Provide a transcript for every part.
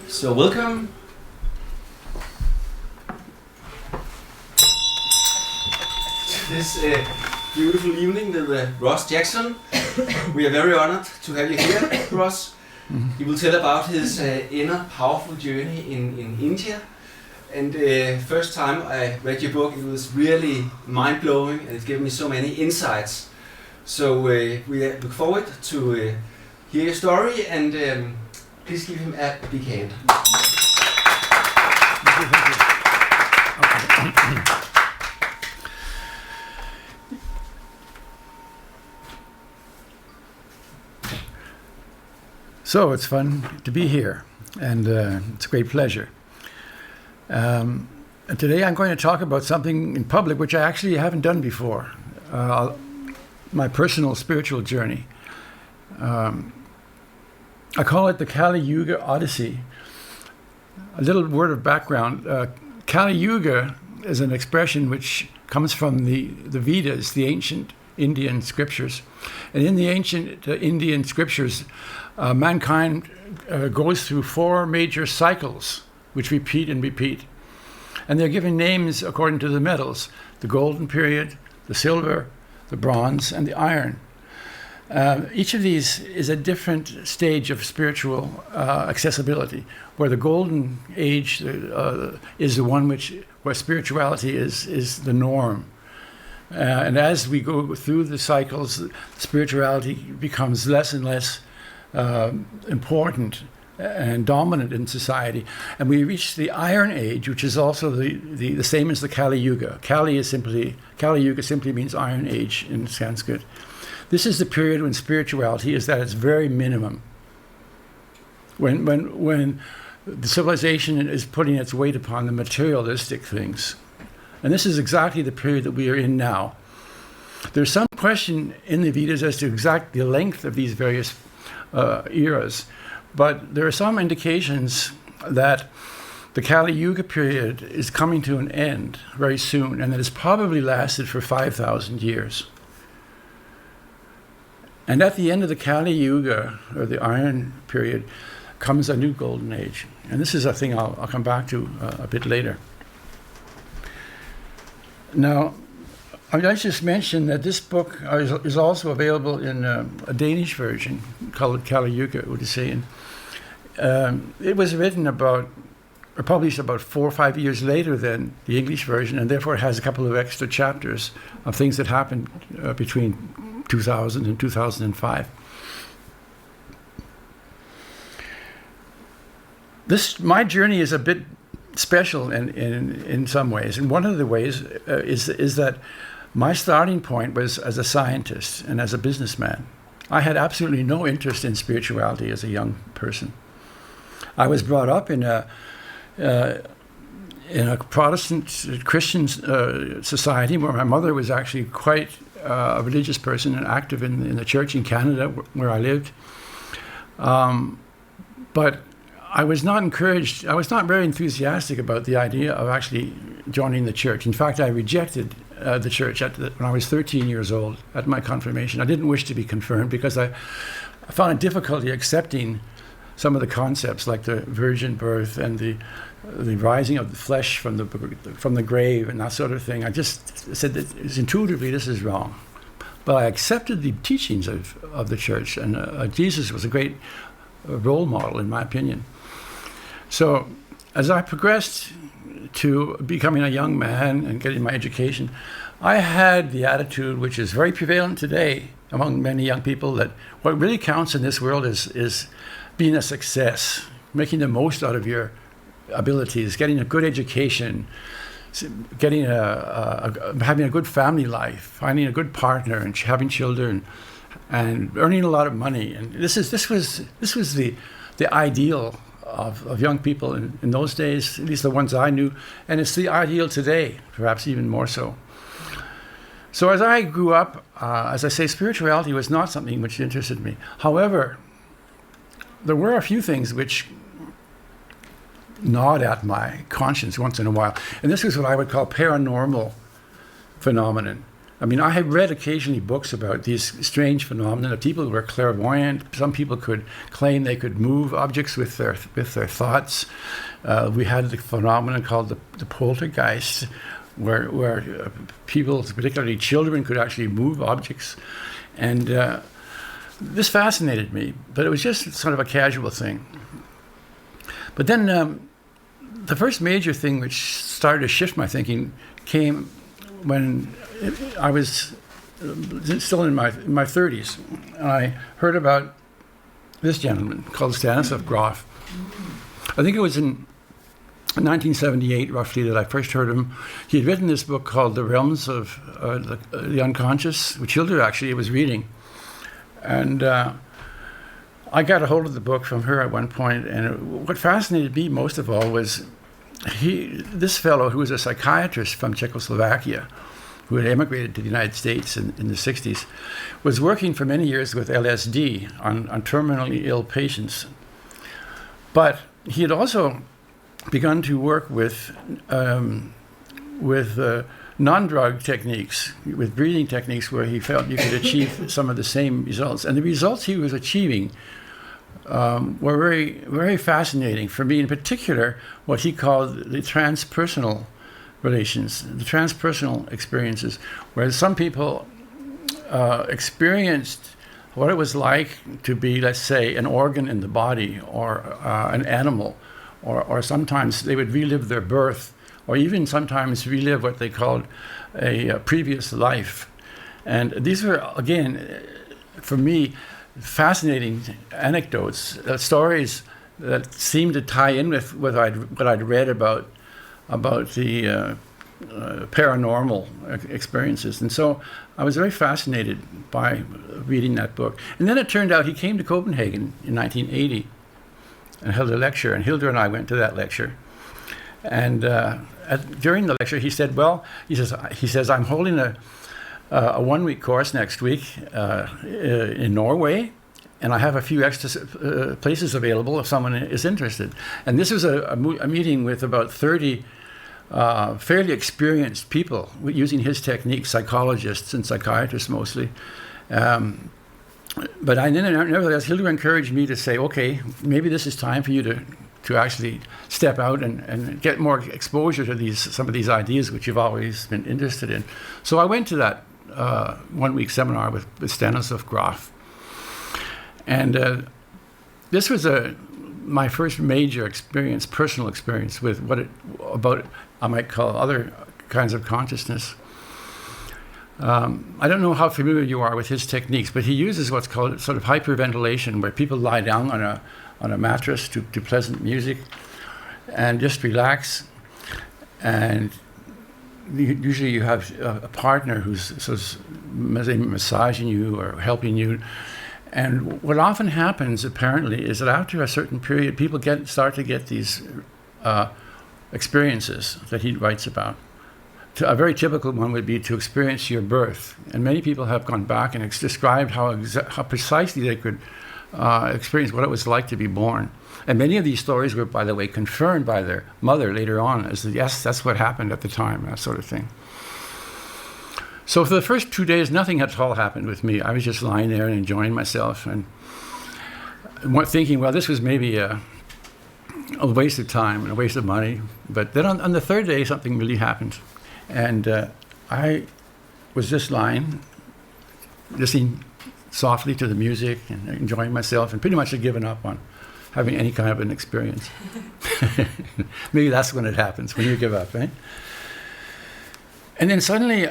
So welcome. This beautiful evening with Ross Jackson. We are very honored to have you here, Ross. He will tell about his inner powerful journey in India. And first time I read your book, it was really mind-blowing and it gave me so many insights. So we look forward to hear your story, and please give him a big hand. So it's fun to be here, and it's a great pleasure. And today I'm going to talk about something in public which I actually haven't done before, my personal spiritual journey. I call it the Kali Yuga Odyssey. A little word of background. Kali Yuga is an expression which comes from the Vedas, the ancient Indian scriptures. And in the ancient Indian scriptures, mankind goes through 4 major cycles, which repeat and repeat. And they're given names according to the metals: the golden period, the silver, the bronze, and the iron. Each of these is a different stage of spiritual accessibility, where the golden age is the one where spirituality is the norm. And as we go through the cycles, spirituality becomes less and less important and dominant in society. And we reach the Iron Age, which is also the same as the Kali Yuga. Kali Yuga simply means Iron Age in Sanskrit. This is the period when spirituality is at its very minimum. When the civilization is putting its weight upon the materialistic things. And this is exactly the period that we are in now. There's some question in the Vedas as to the length of these various eras, but there are some indications that the Kali Yuga period is coming to an end very soon, and that it's probably lasted for 5,000 years. And at the end of the Kali Yuga, or the Iron period, comes a new golden age. And this is a thing I'll come back to a bit later. Now, I just mentioned that this book is also available in a Danish version called Kali Yuga Odyssey. It was written published about 4 or 5 years later than the English version, and therefore it has a couple of extra chapters of things that happened between 2000 and 2005. My journey is a bit special in some ways, and one of the ways is that my starting point was as a scientist and as a businessman. I had absolutely no interest in spirituality as a young person. I was brought up in a Protestant Christian society where my mother was actually quite a religious person and active in the church in Canada where I lived. But I was not encouraged, I was not very enthusiastic about the idea of actually joining the church. In fact, I rejected the church when I was 13 years old at my confirmation. I didn't wish to be confirmed because I found it difficulty accepting some of the concepts like the virgin birth and the rising of the flesh from the grave and that sort of thing. I just said that intuitively this is wrong. But I accepted the teachings of the church, and Jesus was a great role model in my opinion. So as I progressed to becoming a young man and getting my education, I had the attitude, which is very prevalent today among many young people, that what really counts in this world is being a success, making the most out of your abilities, getting a good education, getting having a good family life, finding a good partner, and having children, and earning a lot of money. And this was the ideal of young people in those days, at least the ones I knew, and it's the ideal today, perhaps even more so. So as I grew up, as I say, spirituality was not something which interested me. However, there were a few things which gnawed at my conscience once in a while, and this was what I would call paranormal phenomenon. I mean, I have read occasionally books about these strange phenomena. People were clairvoyant. Some people could claim they could move objects with their thoughts. We had the phenomenon called the poltergeist, where people, particularly children, could actually move objects. And this fascinated me, but it was just sort of a casual thing. But then the first major thing which started to shift my thinking came when I was still in my 30s. And I heard about this gentleman called Stanislav Grof. I think it was in 1978, roughly, that I first heard him. He had written this book called The Realms of the Unconscious, which Hilda actually was reading. And I got a hold of the book from her at one point, and what fascinated me most of all was this fellow, who was a psychiatrist from Czechoslovakia, who had emigrated to the United States in the 60s, was working for many years with LSD on terminally ill patients. But he had also begun to work with non-drug techniques, with breathing techniques, where he felt you could achieve some of the same results. And the results he was achieving were very, very fascinating for me, in particular, what he called the transpersonal relations, the transpersonal experiences, where some people experienced what it was like to be, let's say, an organ in the body, or an animal, or sometimes they would relive their birth, or even sometimes relive what they called a previous life. And these were, again, for me, fascinating anecdotes, stories that seemed to tie in with what I'd read about the paranormal experiences. And so I was very fascinated by reading that book. And then it turned out he came to Copenhagen in 1980 and held a lecture, and Hilda and I went to that lecture. And during the lecture, he said, he says, I'm holding a 1-week course next week in Norway, and I have a few extra places available if someone is interested. And this was a meeting with about 30 fairly experienced people using his techniques, psychologists and psychiatrists mostly. But nevertheless, Hilda encouraged me to say, okay, maybe this is time for you to actually step out and get more exposure to some of these ideas which you've always been interested in. So I went to that 1-week seminar with Stanislav Grof. And this was my first major experience, personal experience, with about I might call other kinds of consciousness. I don't know how familiar you are with his techniques, but he uses what's called sort of hyperventilation, where people lie down on a mattress to pleasant music and just relax. And usually you have a partner who's sort of massaging you or helping you. And what often happens, apparently, is that after a certain period, people start to get these experiences that he writes about. A very typical one would be to experience your birth. And many people have gone back and described how precisely they could experience what it was like to be born. And many of these stories were, by the way, confirmed by their mother later on as, yes, that's what happened at the time, that sort of thing. So for the first 2 days, nothing at all happened with me. I was just lying there and enjoying myself and thinking, well, this was maybe a waste of time and a waste of money. But then on the third day, something really happened. And I was just lying, listening softly to the music and enjoying myself, and pretty much had given up on having any kind of an experience. Maybe that's when it happens, when you give up, right? And then suddenly,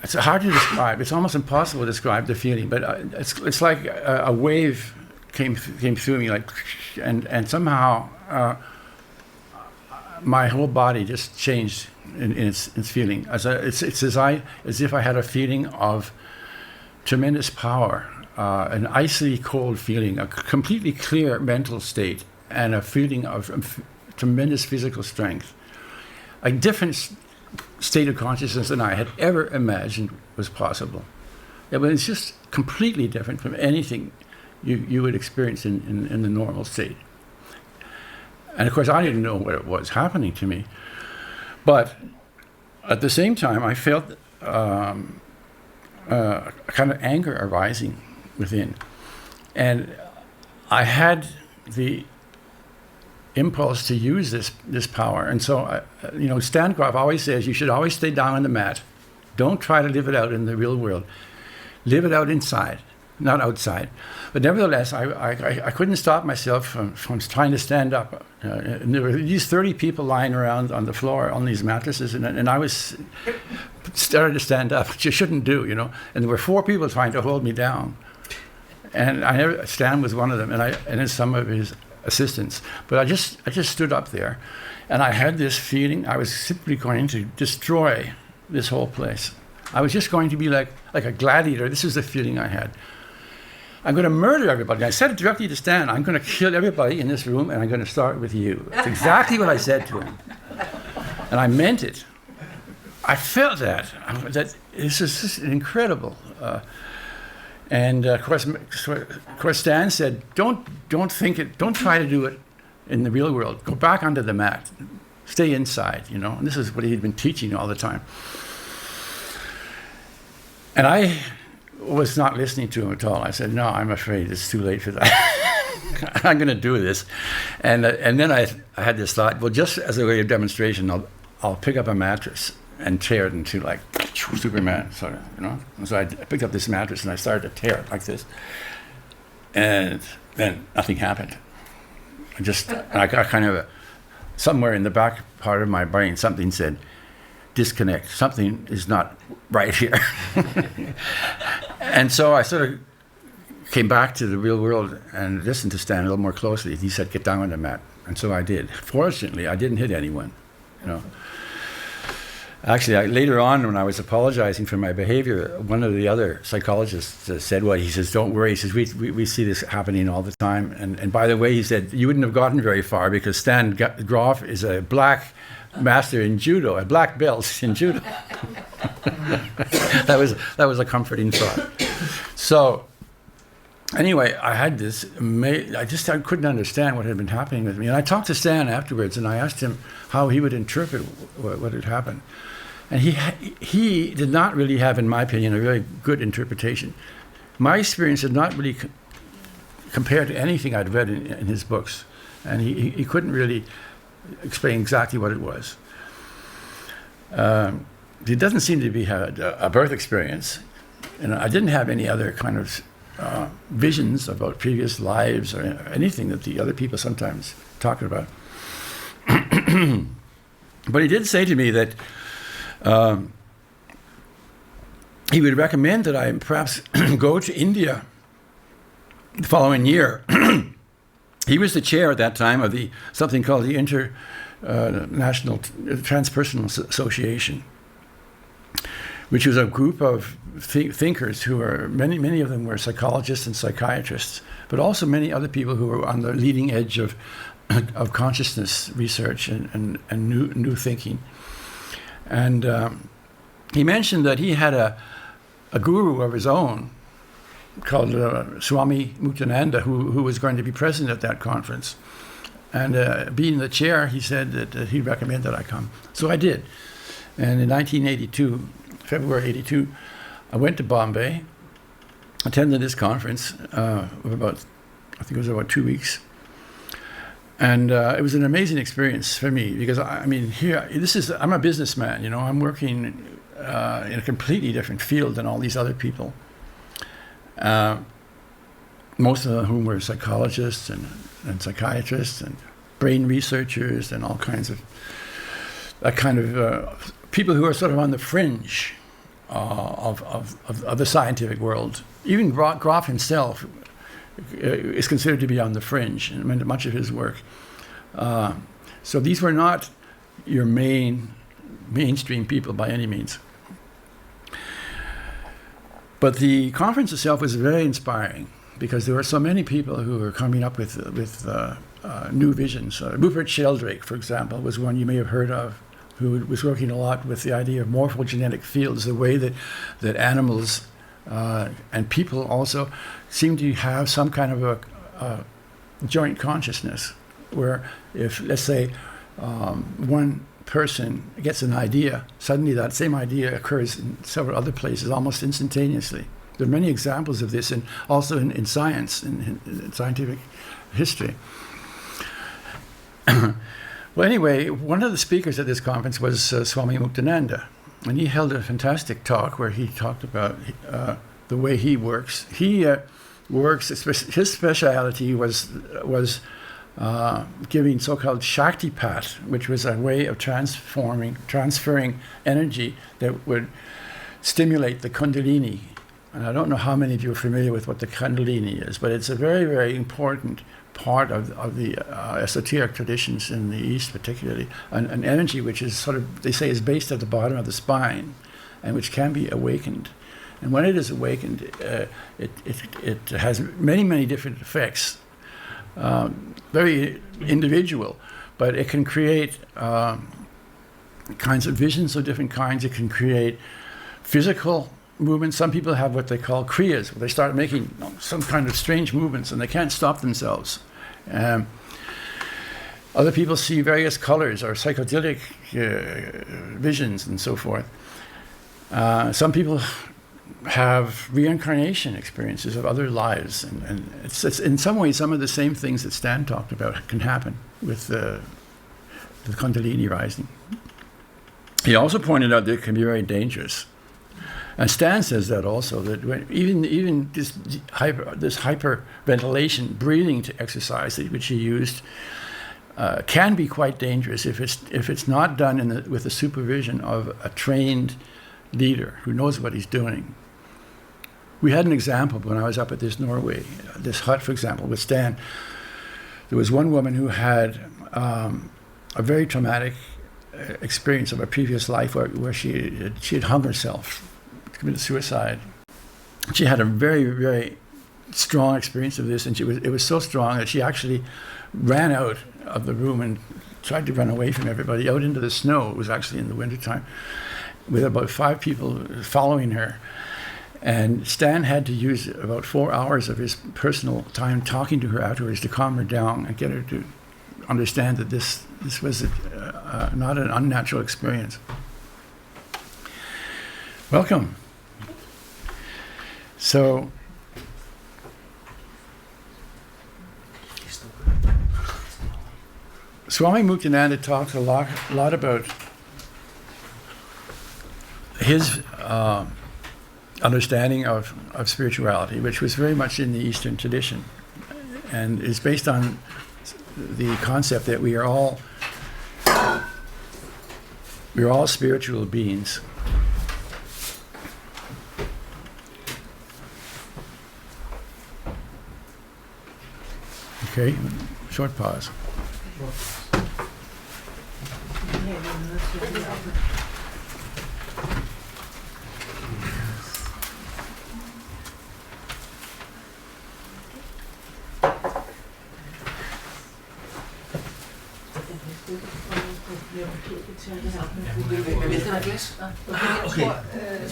it's hard to describe. It's almost impossible to describe the feeling, but it's like a wave came through me, and somehow my whole body just changed in its feeling. It's as if I had a feeling of tremendous power, an icy cold feeling, a completely clear mental state, and a feeling of tremendous physical strength. A different state of consciousness than I had ever imagined was possible. It was just completely different from anything you would experience in the normal state. And of course, I didn't know what it was happening to me. But at the same time, I felt a kind of anger arising within. And I had the impulse to use this power. And so, Stan Grof always says you should always stay down on the mat. Don't try to live it out in the real world. Live it out inside, not outside. But nevertheless, I couldn't stop myself from trying to stand up. And there were these 30 people lying around on the floor on these mattresses, and I was started to stand up, which you shouldn't do, And there were 4 people trying to hold me down. And Stan was one of them, and then some of his assistants. But I just stood up there, and I had this feeling I was simply going to destroy this whole place. I was just going to be like a gladiator. This is the feeling I had. I'm going to murder everybody. I said it directly to Stan. I'm going to kill everybody in this room, and I'm going to start with you. That's exactly what I said to him. And I meant it. I felt that this is just incredible. Of course, Stan said, don't think it, don't try to do it in the real world. Go back onto the mat. Stay inside, And this is what he'd been teaching all the time. And I was not listening to him at all. I said, no, I'm afraid it's too late for that. I'm going to do this. And then I had this thought, well, just as a way of demonstration, I'll pick up a mattress and tear it into like Superman, sort of, And so I picked up this mattress and I started to tear it like this. And then nothing happened. I got kind of somewhere in the back part of my brain, something said, disconnect. Something is not right here. And so I sort of came back to the real world and listened to Stan a little more closely. He said, get down on the mat. And so I did. Fortunately, I didn't hit anyone, Actually, later on, when I was apologizing for my behavior, one of the other psychologists said, well, he says, don't worry. He says, we see this happening all the time. And by the way, he said, you wouldn't have gotten very far because Stan Grof is a black master in judo, a black belt in judo. That was a comforting thought. So anyway, I had this, I couldn't understand what had been happening with me. And I talked to Stan afterwards, and I asked him how he would interpret what had happened. And he did not really have, in my opinion, a very good interpretation. My experience did not really compare to anything I'd read in his books. And he couldn't really explain exactly what it was. It doesn't seem to be a birth experience. And I didn't have any other kind of visions about previous lives or anything that the other people sometimes talk about. But he did say to me that he would recommend that I perhaps go to India the following year. He was the chair at that time of something called the International Transpersonal Association, which was a group of thinkers who were, many of them were psychologists and psychiatrists, but also many other people who were on the leading edge of consciousness research and new thinking. And he mentioned that he had a guru of his own called Swami Muktananda, who was going to be present at that conference. And being the chair, he said that he recommended that I come. So I did. And in 1982, February 82, I went to Bombay, attended this conference of I think it was about 2 weeks. And it was an amazing experience for me because, here, I'm a businessman, I'm working in a completely different field than all these other people. Most of whom were psychologists and psychiatrists and brain researchers and all kinds of people who are sort of on the fringe of the scientific world. Even Grof himself is considered to be on the fringe in much of his work. So these were not your mainstream people by any means. But the conference itself was very inspiring because there were so many people who were coming up with new visions. Rupert Sheldrake, for example, was one you may have heard of, who was working a lot with the idea of morphogenetic fields, the way that animals and people also seem to have some kind of a joint consciousness, where if, let's say, one person gets an idea, suddenly that same idea occurs in several other places almost instantaneously. There are many examples of this, and also in science, in scientific history. Well, anyway, one of the speakers at this conference was Swami Muktananda, and he held a fantastic talk where he talked about the way he works. He works, his speciality was giving so-called Shaktipat, which was a way of transferring energy that would stimulate the Kundalini. And I don't know how many of you are familiar with what the Kundalini is, but it's a very, very important part of the esoteric traditions in the East, particularly, an energy which is sort of, they say, is based at the bottom of the spine and which can be awakened. And when it is awakened, it has many, many different effects, very individual, but it can create kinds of visions of different kinds. It can create physical movements. Some people have what they call kriyas, where they start making some kind of strange movements and they can't stop themselves. Other people see various colors or psychedelic visions and so forth. Some people have reincarnation experiences of other lives, and it's in some ways some of the same things that Stan talked about can happen with the Kundalini rising. He also pointed out that it can be very dangerous. And Stan says that also, that even this hyperventilation, breathing to exercise, which he used, can be quite dangerous if it's not done with the supervision of a trained leader who knows what he's doing. We had an example when I was up at this hut, for example, with Stan. There was one woman who had a very traumatic experience of a previous life where she had hung herself, committed suicide. She had a very, very strong experience of this, and it was so strong that she actually ran out of the room and tried to run away from everybody out into the snow. It was actually in the wintertime, with about 5 people following her. And Stan had to use about 4 hours of his personal time talking to her afterwards to calm her down and get her to understand that this was not an unnatural experience. Welcome. So, Swami Muktananda talks a lot about his understanding of spirituality, which was very much in the Eastern tradition, and is based on the concept that we are all spiritual beings. Okay, short pause. Vil den have glas? Okay. Jeg tror, jeg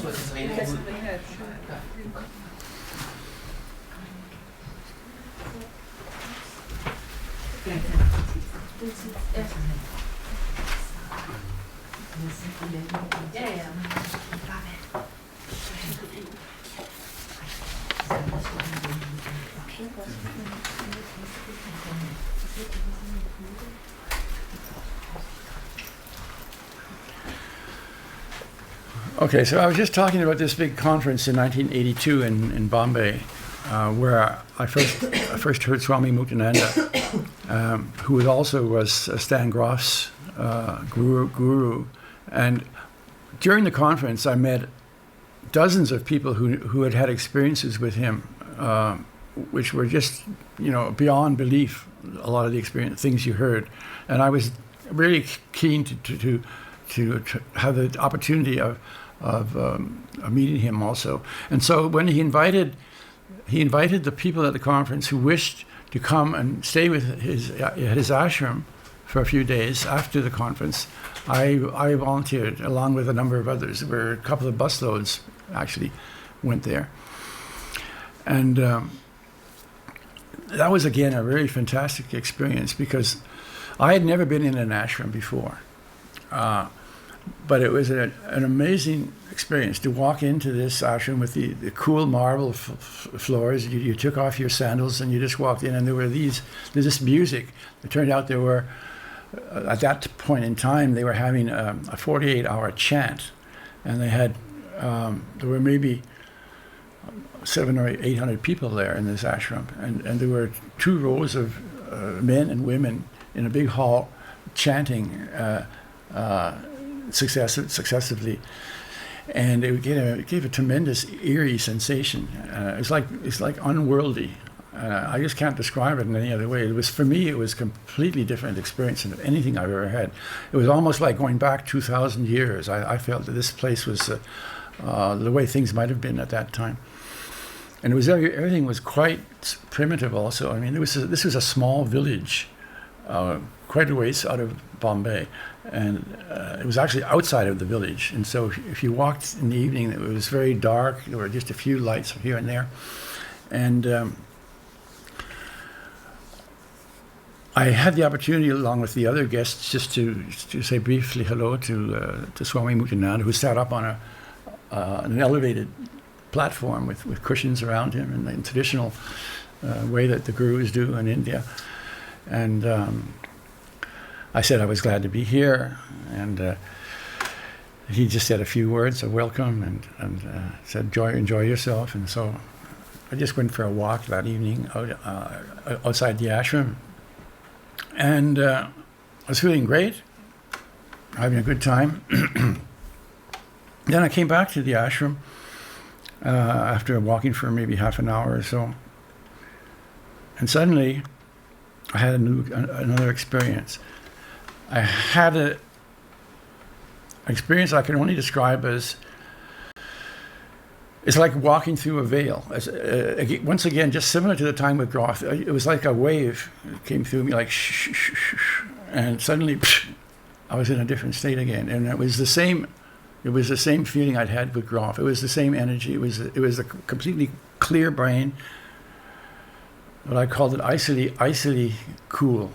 skal træne ud. Okay, so I was just talking about this big conference in 1982 in Bombay, where I first heard Swami Muktananda, who was Stan Groff's guru. And during the conference, I met dozens of people who had had experiences with him, which were just, beyond belief. A lot of the things you heard, and I was really keen to have the opportunity of meeting him also. And so when he invited the people at the conference who wished to come and stay with his ashram for a few days after the conference, I volunteered along with a number of others. There were a couple of busloads actually went there. And that was, again, a very fantastic experience, because I had never been in an ashram before. But it was an amazing experience to walk into this ashram with the cool marble floors. You took off your sandals and you just walked in, and there's this music. It turned out there were, at that point in time, they were having a 48-hour chant, and they had, there were maybe 700 or 800 people there in this ashram, and there were 2 rows of men and women in a big hall chanting successively, and it gave a tremendous eerie sensation. It's like unworldly. I just can't describe it in any other way. For me, it was a completely different experience than anything I've ever had. It was almost like going back 2,000 years. I felt that this place was the way things might have been at that time. And everything was quite primitive also. I mean, this was a small village, quite a ways out of Bombay. And it was actually outside of the village. And so if you walked in the evening, it was very dark. There were just a few lights here and there. And I had the opportunity, along with the other guests, just to say briefly hello to Swami Muktananda, who sat up on an elevated platform with cushions around him in the traditional way that the gurus do in India. And I said I was glad to be here, and he just said a few words of welcome and said, enjoy yourself. And so I just went for a walk that evening outside the ashram, and I was feeling great, having a good time. Then I came back to the ashram after walking for maybe half an hour or so, and suddenly I had another experience. I had an experience I can only describe as, it's like walking through a veil. Once again, just similar to the time with Groth, it was like a wave came through me, like shh, shh, shh, shh, and suddenly I was in a different state again. And it was the same feeling I'd had with Groth. It was the same energy. It was a completely clear brain. What I called it icily cool.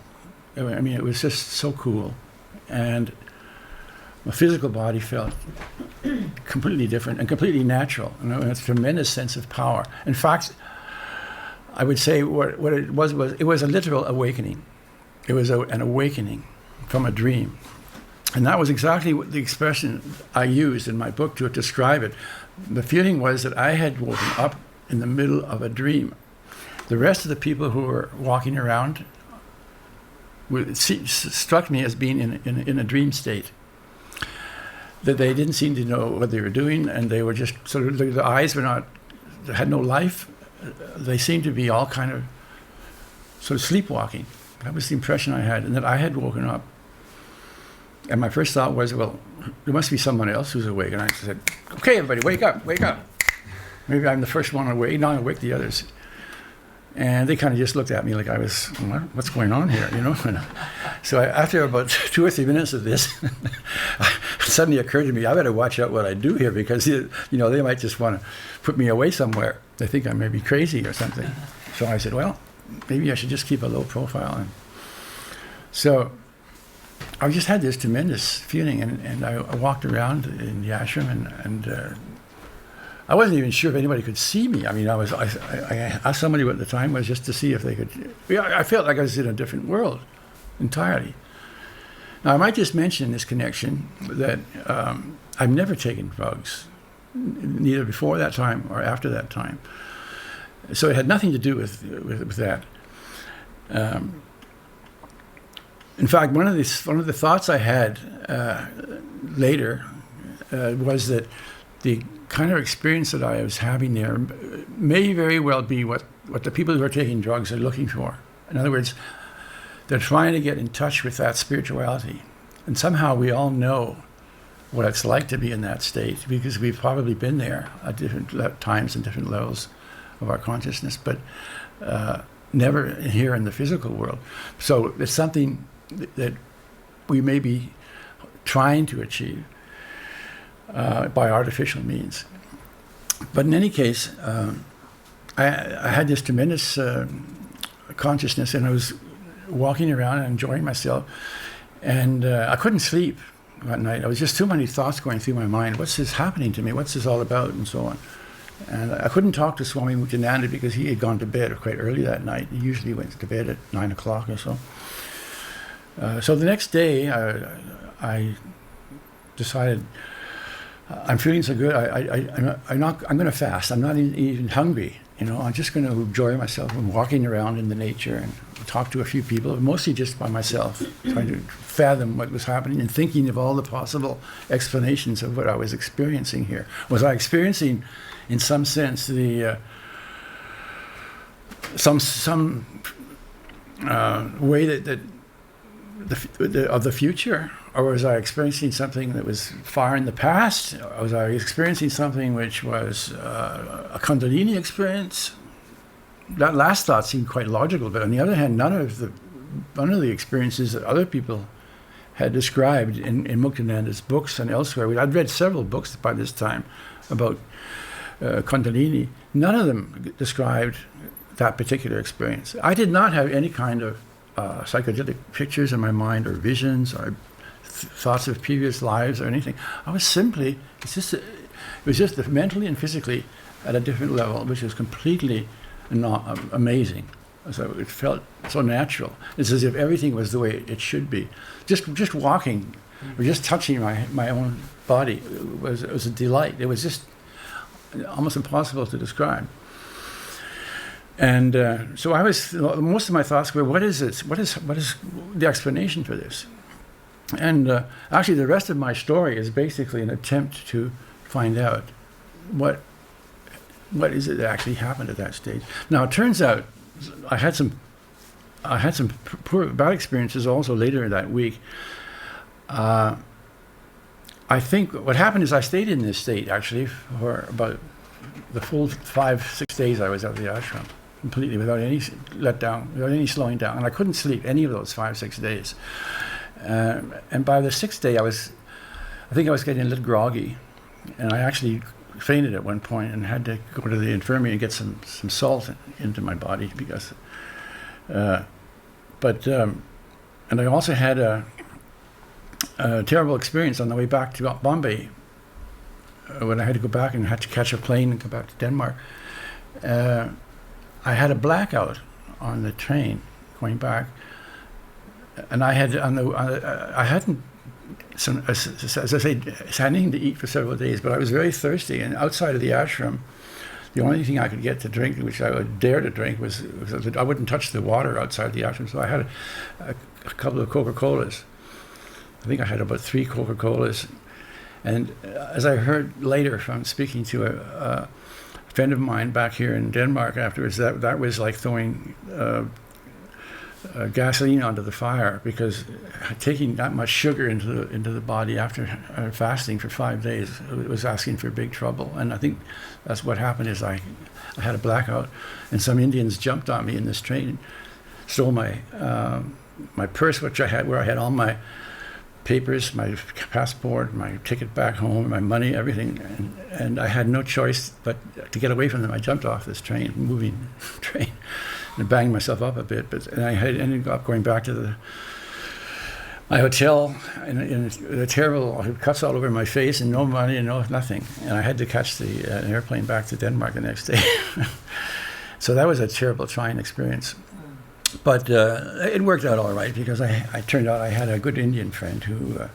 I mean, it was just so cool. And my physical body felt completely different and completely natural. And a tremendous sense of power. In fact, I would say what it was a literal awakening. It was an awakening from a dream. And that was exactly what the expression I used in my book to describe it. The feeling was that I had woken up in the middle of a dream. The rest of the people who were walking around struck me as being in a dream state. That they didn't seem to know what they were doing, and they were just sort of, the eyes had no life. They seemed to be all kind of sort of sleepwalking. That was the impression I had, and that I had woken up. And my first thought was, well, there must be someone else who's awake. And I said, okay, everybody, wake up, wake up. Maybe I'm the first one awake, now I wake the others. And they kind of just looked at me like I was, what's going on here, you know? And so after about 2 or 3 minutes of this, it suddenly occurred to me, I better watch out what I do here, because they might just want to put me away somewhere. They think I may be crazy or something. So I said, well, maybe I should just keep a low profile. And so I just had this tremendous feeling, and I walked around in the ashram, and I wasn't even sure if anybody could see me. I mean, I asked somebody what the time was just to see if they could. I felt like I was in a different world entirely. Now, I might just mention in this connection that I've never taken drugs, neither before that time or after that time. So it had nothing to do with that. In fact, one of the thoughts I had later was that the kind of experience that I was having there may very well be what the people who are taking drugs are looking for. In other words, they're trying to get in touch with that spirituality. And somehow we all know what it's like to be in that state, because we've probably been there at different times and different levels of our consciousness, but never here in the physical world. So it's something that we may be trying to achieve by artificial means. But in any case, I had this tremendous consciousness, and I was walking around and enjoying myself, and I couldn't sleep that night. There was just too many thoughts going through my mind. What's this happening to me? What's this all about? And so on. And I couldn't talk to Swami Muktananda because he had gone to bed quite early that night. He usually went to bed at 9 o'clock or so. So the next day, I decided, I'm feeling so good. I'm going to fast. I'm not even hungry. I'm just going to enjoy myself. I'm walking around in the nature and talk to a few people, mostly just by myself, trying to fathom what was happening and thinking of all the possible explanations of what I was experiencing here. Was I experiencing, in some sense, the some way that of the future, or was I experiencing something that was far in the past? Or was I experiencing something which was a Kundalini experience? That last thought seemed quite logical, but on the other hand, none of the experiences that other people had described in Muktananda's books and elsewhere. I'd read several books by this time about Kundalini. None of them described that particular experience. I did not have any kind of psychedelic pictures in my mind, or visions, or thoughts of previous lives, or anything. I was simply, it was just mentally and physically at a different level, which was completely amazing. So it felt so natural. It's as if everything was the way it should be. Just walking, or just touching my own body was a delight. It was just almost impossible to describe. And so most of my thoughts were, what is this? What is the explanation for this? And actually the rest of my story is basically an attempt to find out what is it that actually happened at that stage. Now it turns out I had some bad experiences also later that week. I think what happened is I stayed in this state actually for about the full 5-6 days I was at the ashram, completely without any letdown, without any slowing down, and I couldn't sleep any of those 5-6 days. And by the 6th day, I think I was getting a little groggy, and I actually fainted at one point and had to go to the infirmary and get some salt into my body because. And I also had a terrible experience on the way back to Bombay when I had to go back and had to catch a plane and come back to Denmark. I had a blackout on the train going back, and I hadn't, as I say, had anything to eat for several days, but I was very thirsty, and outside of the ashram, the only thing I could get to drink, which I would dare to drink, was I wouldn't touch the water outside the ashram, so I had a couple of Coca-Colas. I think I had about 3 Coca-Colas, and as I heard later from speaking to a friend of mine back here in Denmark afterwards, that was like throwing gasoline onto the fire, because taking that much sugar into the body after fasting for 5 days, it was asking for big trouble. And I think that's what happened. Is I had a blackout, and some Indians jumped on me in this train, stole my purse, which I had, where I had all my papers, my passport, my ticket back home, my money, everything, and I had no choice but to get away from them. I jumped off this train, moving train, and banged myself up a bit. And I had ended up going back to my hotel in a terrible cuts all over my face, and no money and nothing. And I had to catch an airplane back to Denmark the next day. So that was a terrible trying experience. But it worked out all right, because I turned out I had a good Indian friend who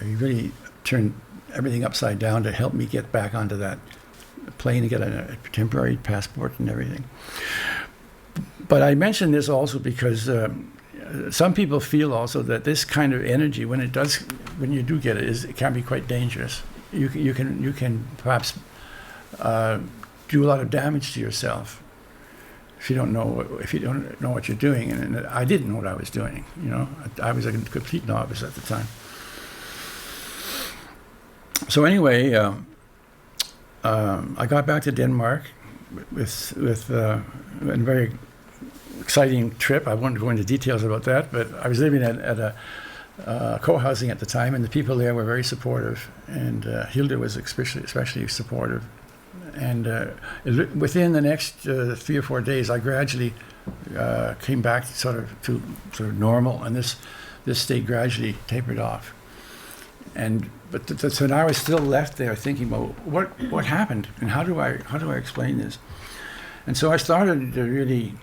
he really turned everything upside down to help me get back onto that plane and get a temporary passport and everything. But I mention this also because some people feel also that this kind of energy, when you do get it, it can be quite dangerous. You can perhaps do a lot of damage to yourself if you don't know what you're doing. And I didn't know what I was doing. I was a complete novice at the time. So anyway, I got back to Denmark with a very exciting trip. I won't go into details about that, but I was living at a co-housing at the time, and the people there were very supportive, and Hilda was especially supportive. And within the next 3 or 4 days, I gradually came back to sort of normal, and this state gradually tapered off. So now I was still left there thinking, well, what happened, and how do I explain this? And so I started to really.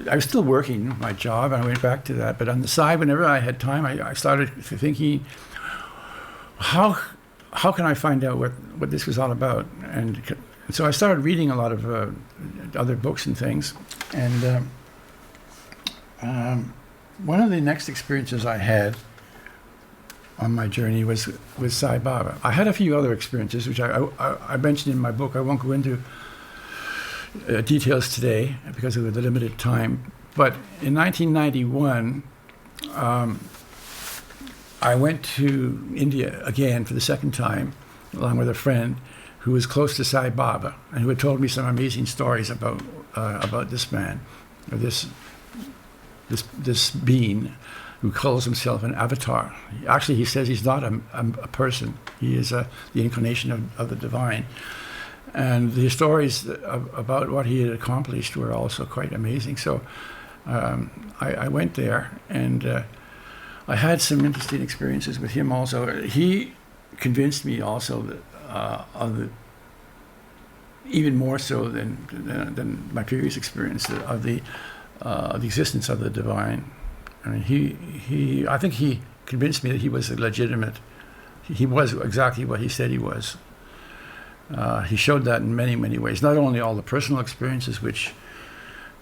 I was still working my job, and I went back to that. But on the side, whenever I had time, I started thinking, how can I find out what this was all about? And so I started reading a lot of other books and things. And one of the next experiences I had on my journey was with Sai Baba. I had a few other experiences, which I mentioned in my book. I won't go into details today because of the limited time. But in 1991, I went to India again for the second time, along with a friend who was close to Sai Baba and who had told me some amazing stories about this man, or this being who calls himself an avatar. Actually, he says he's not a person. He is the incarnation of the divine. And the stories about what he had accomplished were also quite amazing. So I went there, and I had some interesting experiences with him also. He convinced me also that, even more so than my previous experience, of the existence of the divine. I mean, I think he convinced me that he was legitimate. He was exactly what he said he was. He showed that in many, many ways. Not only all the personal experiences which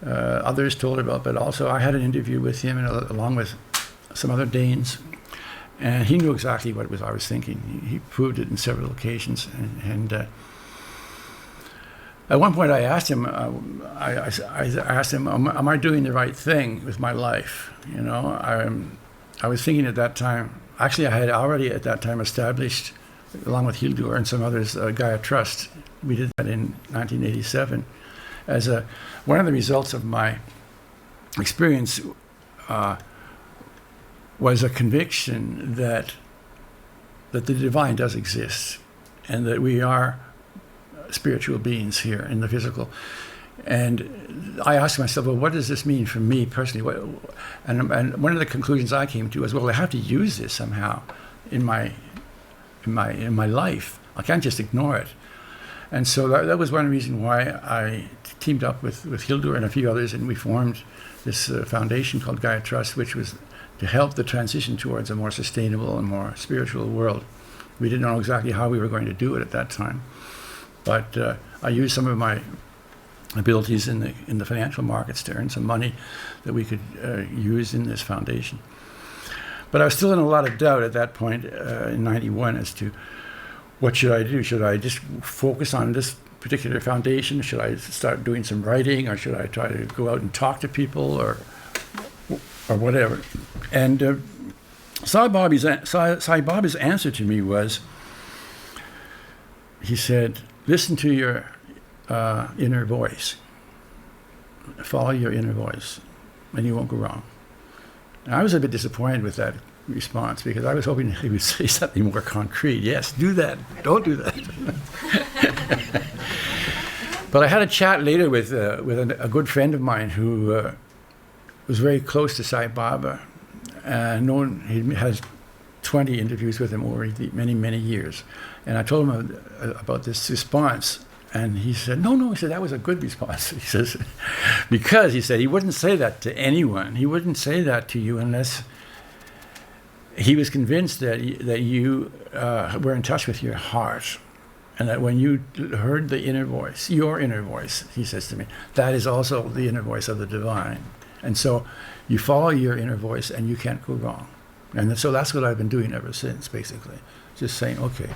others told about, but also I had an interview with him along with some other Danes, and he knew exactly what I was thinking. He proved it in several occasions. And at one point, I asked him, "Am I doing the right thing with my life?" You know, I was thinking at that time. Actually, I had already at that time established, along with Hildur and some others, Gaia Trust. We did that in 1987. As one of the results of my experience was a conviction that the divine does exist, and that we are spiritual beings here in the physical. And I asked myself, well, what does this mean for me personally? And one of the conclusions I came to was, well, I have to use this somehow in my life. I can't just ignore it. And so that was one reason why I teamed up with Hildur and a few others, and we formed this foundation called Gaia Trust, which was to help the transition towards a more sustainable and more spiritual world. We didn't know exactly how we were going to do it at that time, but I used some of my abilities in the financial markets to earn some money that we could use in this foundation. But I was still in a lot of doubt at that point in 91 as to what should I do? Should I just focus on this particular foundation? Should I start doing some writing, or should I try to go out and talk to people, or whatever? And Sai Baba's answer to me was, he said, listen to your inner voice. Follow your inner voice, and you won't go wrong. And I was a bit disappointed with that response, because I was hoping he would say something more concrete. Yes, do that. Don't do that. But I had a chat later with a good friend of mine who was very close to Sai Baba. He has 20 interviews with him over many, many years. And I told him about this response. And he said, no, he said, that was a good response. He says, because he said he wouldn't say that to anyone. He wouldn't say that to you unless he was convinced that you were in touch with your heart. And that when you heard the inner voice, your inner voice, he says to me, that is also the inner voice of the divine. And so you follow your inner voice and you can't go wrong. And so that's what I've been doing ever since, basically. Just saying, okay,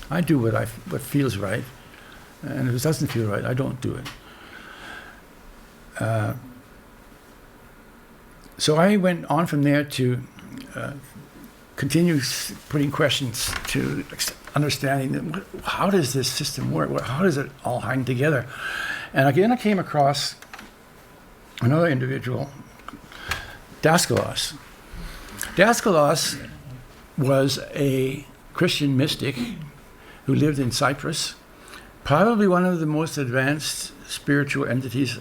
I do what feels right. And if it doesn't feel right, I don't do it. So I went on from there to continue putting questions to understanding how does this system work? How does it all hang together? And again, I came across another individual, Daskalos. Daskalos was a Christian mystic who lived in Cyprus, probably one of the most advanced spiritual entities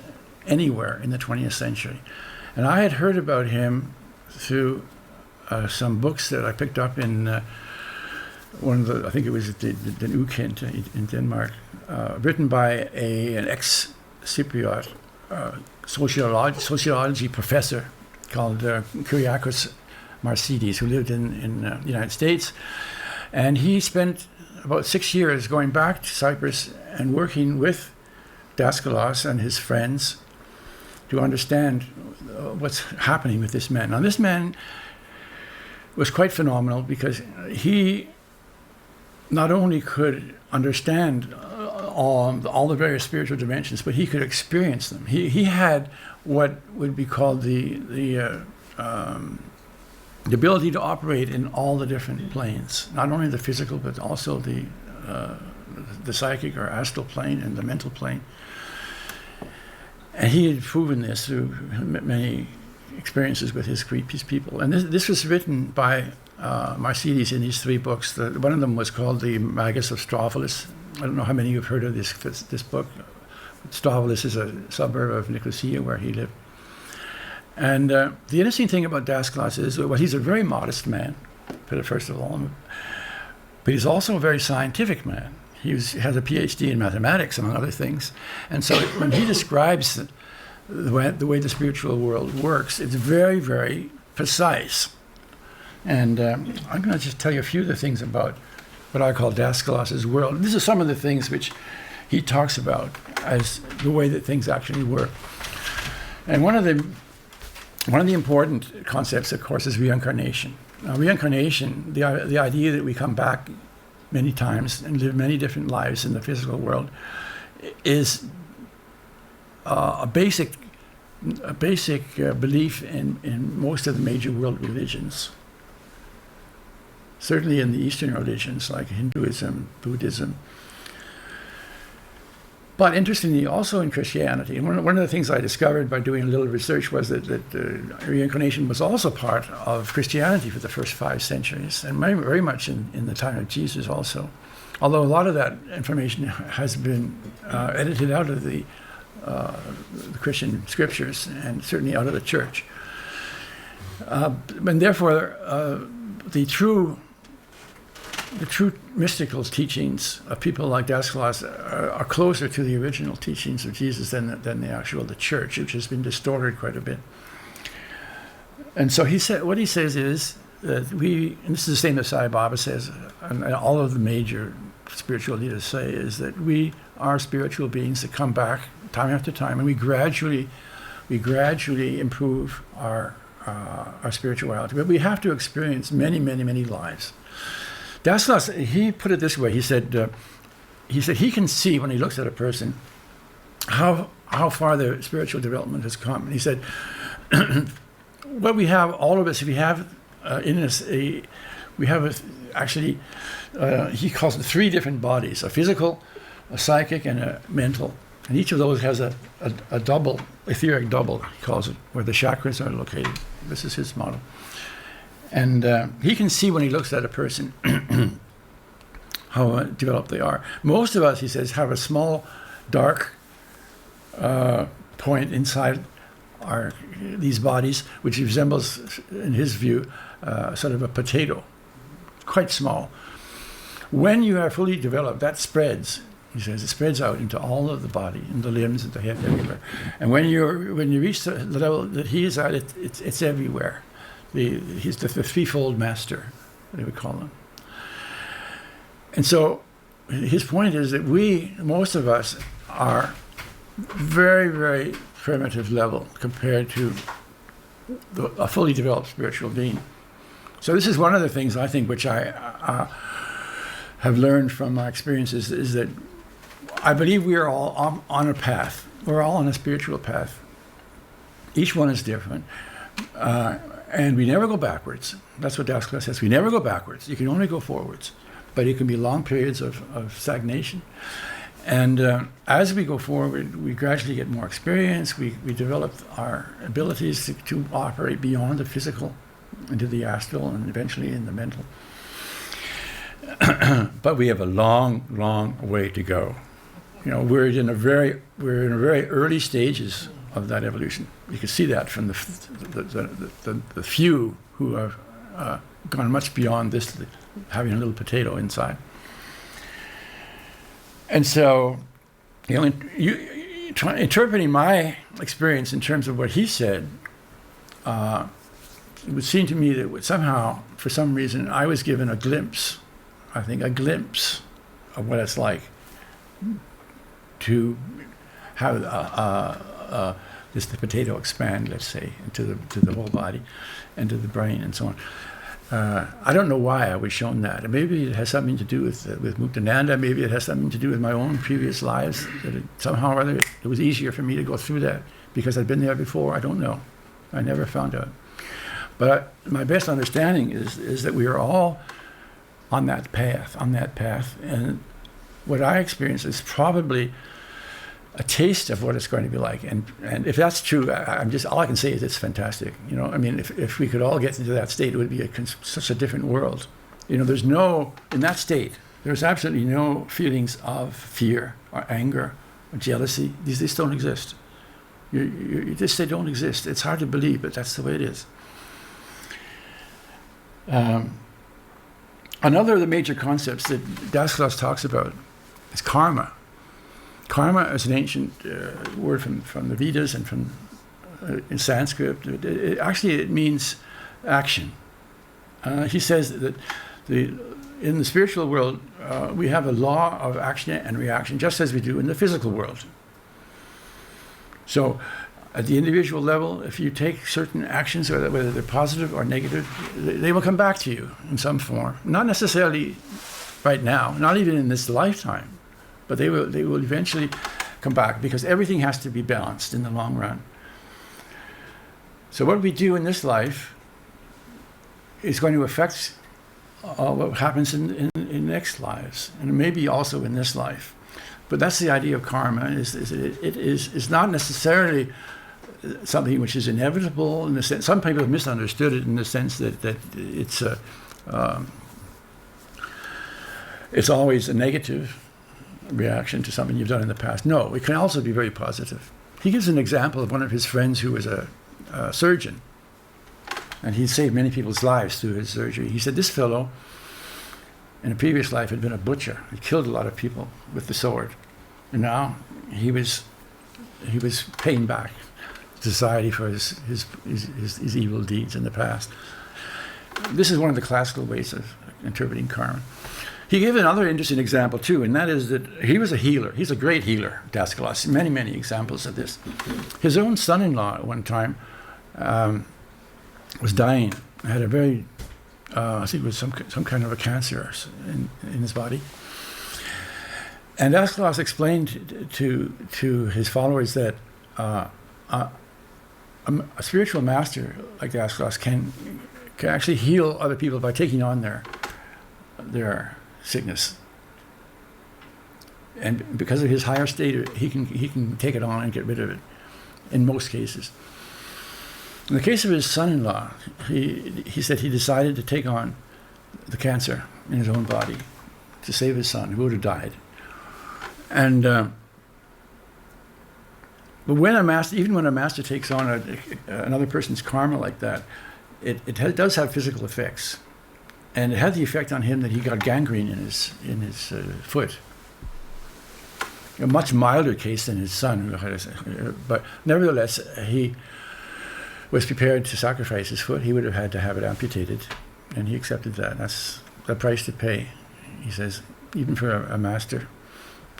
anywhere in the 20th century. And I had heard about him through some books that I picked up in one of the, I think it was the Ukendt in Denmark, written by an ex-Cypriot sociology professor called Kyriakos Marsidis, who lived in the United States. And he spent about 6 years going back to Cyprus and working with Daskalos and his friends to understand what's happening with this man. Now, this man was quite phenomenal because he not only could understand all the various spiritual dimensions, but he could experience them. He had what would be called the ability to operate in all the different planes, not only the physical, but also the psychic or astral plane and the mental plane. And he had proven this through many experiences with his people. And this was written by Marsidis in these 3 books. One of them was called The Magus of Strophilis. I don't know how many of you have heard of this book. Strophilis is a suburb of Nicosia where he lived. And the interesting thing about Daskalos is, well, he's a very modest man, first of all, but he's also a very scientific man. He has a PhD in mathematics, among other things. And so when he describes the way the spiritual world works, it's very, very precise. And I'm going to just tell you a few of the things about what I call Daskalos' world. These are some of the things which he talks about as the way that things actually work. And one of the important concepts, of course, is reincarnation. Now, reincarnation, the idea that we come back many times and live many different lives in the physical world, is a basic belief in most of the major world religions. Certainly in the Eastern religions like Hinduism, Buddhism. But interestingly, also in Christianity. And one of the things I discovered by doing a little research was that reincarnation was also part of Christianity for the first 5 centuries, and very much in the time of Jesus also. Although a lot of that information has been edited out of the Christian scriptures and certainly out of the church. And therefore, the true mystical teachings of people like Daskalos are closer to the original teachings of Jesus than the church, which has been distorted quite a bit. And so what he says is that and this is the same as Sai Baba says, and all of the major spiritual leaders say, is that we are spiritual beings that come back time after time, and we gradually improve our spirituality. But we have to experience many, many, many lives. Daskalos, he put it this way. He said he can see when he looks at a person how far their spiritual development has come. And he said, what we have, all of us, we have in us he calls it 3 different bodies: a physical, a psychic, and a mental. And each of those has a double, etheric double, he calls it, where the chakras are located. This is his model. And he can see when he looks at a person how developed they are. Most of us, he says, have a small, dark point inside these bodies, which resembles, in his view, sort of a potato, quite small. When you are fully developed, that spreads. He says it spreads out into all of the body, in the limbs, and the head, everywhere. And when you reach the level that he is at, it's everywhere. He's the threefold master, they would call him. And so his point is that most of us, are very, very primitive level compared to a fully developed spiritual being. So this is one of the things I think which I have learned from my experiences, is that I believe we are all on a path. We're all on a spiritual path. Each one is different. And we never go backwards. That's what Daskalos says. We never go backwards. You can only go forwards. But it can be long periods of stagnation. And as we go forward, we gradually get more experience. We develop our abilities to operate beyond the physical into the astral and eventually in the mental. But we have a long, long way to go. You know, we're in a very early stages of that evolution. You can see that from the few who have gone much beyond this having a little potato inside. And so, interpreting my experience in terms of what he said, it would seem to me that somehow, for some reason, I was given a glimpse of what it's like to have the potato expand, let's say, to the whole body and to the brain and so on. I don't know why I was shown that. Maybe it has something to do with Muktananda. Maybe it has something to do with my own previous lives. That somehow or other, it was easier for me to go through that because I'd been there before. I don't know. I never found out. But my best understanding is that we are all on that path. And what I experience is probably a taste of what it's going to be like. And if that's true, all I can say is it's fantastic. You know, I mean, if we could all get into that state, it would be such a different world. You know, in that state, there's absolutely no feelings of fear or anger or jealousy. These don't exist. They don't exist. It's hard to believe, but that's the way it is. Another of the major concepts that Dasglas talks about is karma. Karma is an ancient word from the Vedas and from in Sanskrit. It means action. He says that in the spiritual world, we have a law of action and reaction, just as we do in the physical world. So, at the individual level, if you take certain actions, whether they're positive or negative, they will come back to you in some form. Not necessarily right now, not even in this lifetime, but they will eventually come back because everything has to be balanced in the long run. So what we do in this life is going to affect what happens in next lives, and maybe also in this life. But that's the idea of karma. It is not necessarily something which is inevitable in the sense. Some people have misunderstood it in the sense that it's always a negative reaction to something you've done in the past. No, it can also be very positive. He gives an example of one of his friends who was a surgeon, and he saved many people's lives through his surgery. He said this fellow, in a previous life, had been a butcher. He killed a lot of people with the sword, and now he was paying back society for his evil deeds in the past. This is one of the classical ways of interpreting karma. He gave another interesting example too, and that is that he was a healer. He's a great healer, Dasglas. Many examples of this. His own son-in-law at one time was dying. Had a very, I think it was some kind of a cancer in his body. And Dasglas explained to his followers that a spiritual master like Dasglas can actually heal other people by taking on their sickness. And because of his higher state, he can take it on and get rid of it in most cases. In the case of his son-in-law, he said he decided to take on the cancer in his own body to save his son, who would have died. And but even when a master takes on another person's karma like that, it does have physical effects, and it had the effect on him that he got gangrene in his foot. A much milder case than his son, who had but nevertheless he was prepared to sacrifice his foot. He would have had to have it amputated, and he accepted that. That's the price to pay, he says, even for a master.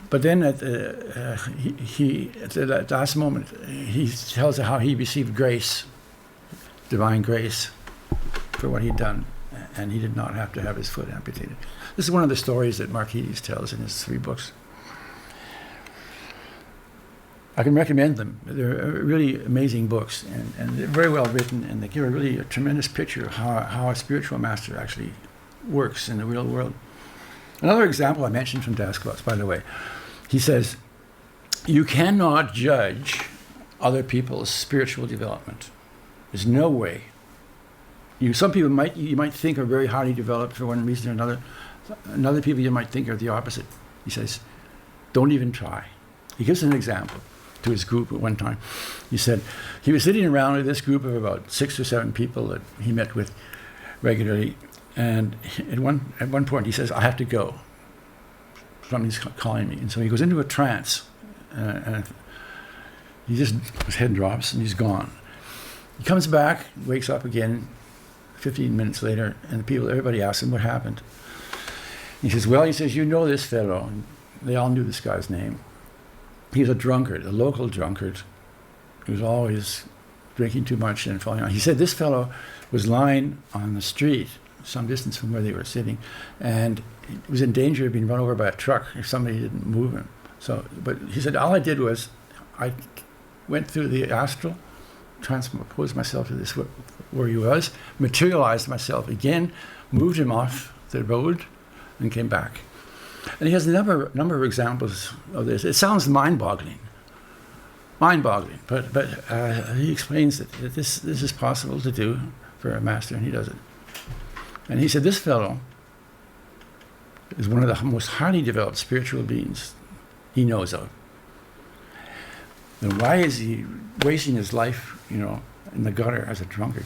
But then at the last moment, he tells how he received grace, divine grace, for what he'd done, and he did not have to have his foot amputated. This is one of the stories that Markides tells in his 3 books. I can recommend them. They're really amazing books, and they're very well written, and they give a tremendous picture of how a spiritual master actually works in the real world. Another example I mentioned from Dasglas, by the way, he says, you cannot judge other people's spiritual development. There's no way. Some people you might think are very highly developed for one reason or another. And other people you might think are the opposite. He says, don't even try. He gives an example to his group at one time. He said he was sitting around with this group of about 6 or 7 people that he met with regularly, And at one point he says, I have to go. Something's calling me. And so he goes into a trance. And his head drops and he's gone. He comes back, wakes up again 15 minutes later, and everybody asks him what happened. He says, well, you know this fellow. And they all knew this guy's name. He's a drunkard, a local drunkard. He was always drinking too much and falling out. He said this fellow was lying on the street some distance from where they were sitting, and he was in danger of being run over by a truck if somebody didn't move him. But he said, all I did was I went through the astral, transposed myself to this where he was, materialized myself again, moved him off the road, and came back. And he has a number of examples of this. It sounds mind-boggling, but he explains that this is possible to do for a master, and he does it. And he said, this fellow is one of the most highly developed spiritual beings he knows of. Then why is he wasting his life, in the gutter as a drunkard?